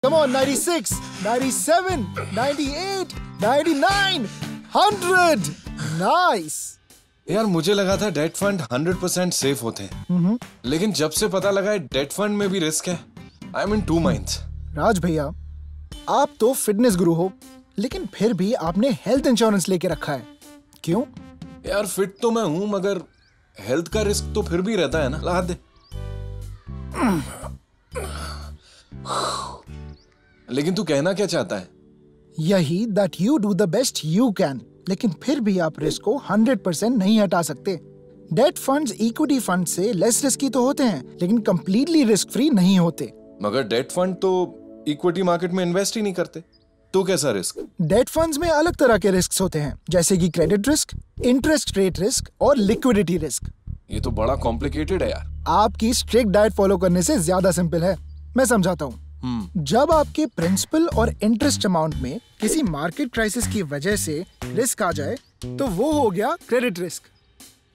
Come on, 96, 97, 98, 99, 100. Nice. यार मुझे लगा था डेट फंड 100% सेफ होते हैं, लेकिन जब से पता लगा डेट फंड में भी रिस्क है, I am in two minds. Raj भैया, आप तो फिटनेस गुरु हो, लेकिन फिर भी आपने हेल्थ इंश्योरेंस लेके रखा है, क्यों? यार फिट तो मैं हूं, मगर हेल्थ का रिस्क तो फिर भी रहता है ना। ला दे। लेकिन तू कहना क्या चाहता है? यही that you do the best you can, लेकिन फिर भी आप रिस्क को 100% नहीं हटा सकते। डेट फंड्स इक्विटी फंड से लेस रिस्की तो होते हैं, लेकिन कंप्लीटली रिस्क फ्री नहीं होते। मगर डेट फंड तो इक्विटी मार्केट में इन्वेस्ट ही नहीं करते, तो कैसा रिस्क? डेट फंड्स में अलग तरह के रिस्क होते हैं, जैसे कि credit risk, interest rate risk और लिक्विडिटी रिस्क। ये तो बड़ा कॉम्प्लिकेटेड है यार। आपकी स्ट्रिक्ट डाइट फॉलो करने से ज्यादा सिंपल है, मैं समझाता हूँ। जब आपके प्रिंसिपल और इंटरेस्ट अमाउंट में किसी मार्केट क्राइसिस की वजह से रिस्क आ जाए, तो वो हो गया क्रेडिट रिस्क।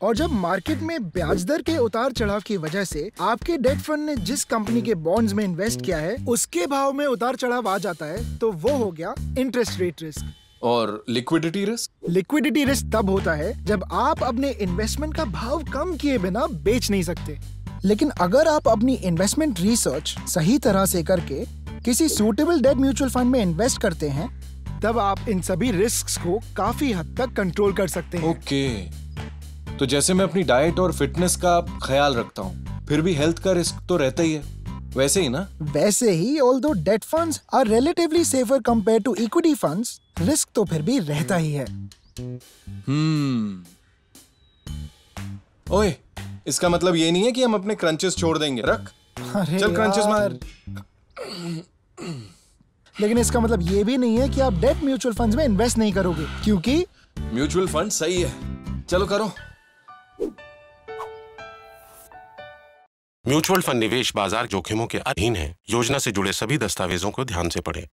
और जब मार्केट में ब्याज दर के उतार चढ़ाव की वजह से आपके डेट फंड ने जिस कंपनी के बॉन्ड्स में इन्वेस्ट किया है, उसके भाव में उतार चढ़ाव आ जाता है, तो वो हो गया इंटरेस्ट रेट रिस्क। और लिक्विडिटी रिस्क? लिक्विडिटी रिस्क तब होता है जब आप अपने इन्वेस्टमेंट का भाव कम किए बिना बेच नहीं सकते। लेकिन अगर आप अपनी इन्वेस्टमेंट रिसर्च सही तरह से करके किसी सूटेबल डेट म्यूचुअल फंड में इन्वेस्ट करते हैं, तब आप इन सभी रिस्क्स को काफी हद तक कंट्रोल कर सकते हैं। ओके। तो जैसे मैं अपनी डाइट और फिटनेस का ख्याल रखता हूँ, फिर भी हेल्थ का रिस्क तो रहता ही है, वैसे ही ना? वैसे ही, although debt funds are relatively safer compare to equity funds, risk तो फिर भी रहता ही है। ओए, इसका मतलब ये नहीं है कि हम अपने क्रंचेस छोड़ देंगे। रख। चल क्रंचेस मार। लेकिन इसका मतलब ये भी नहीं है कि आप डेट म्यूचुअल फंड्स में इन्वेस्ट नहीं करोगे, क्योंकि म्यूचुअल फंड सही है। चलो करो। म्यूचुअल फंड निवेश बाजार जोखिमों के अधीन है। योजना से जुड़े सभी दस्तावेजों को ध्यान से पढ़ें।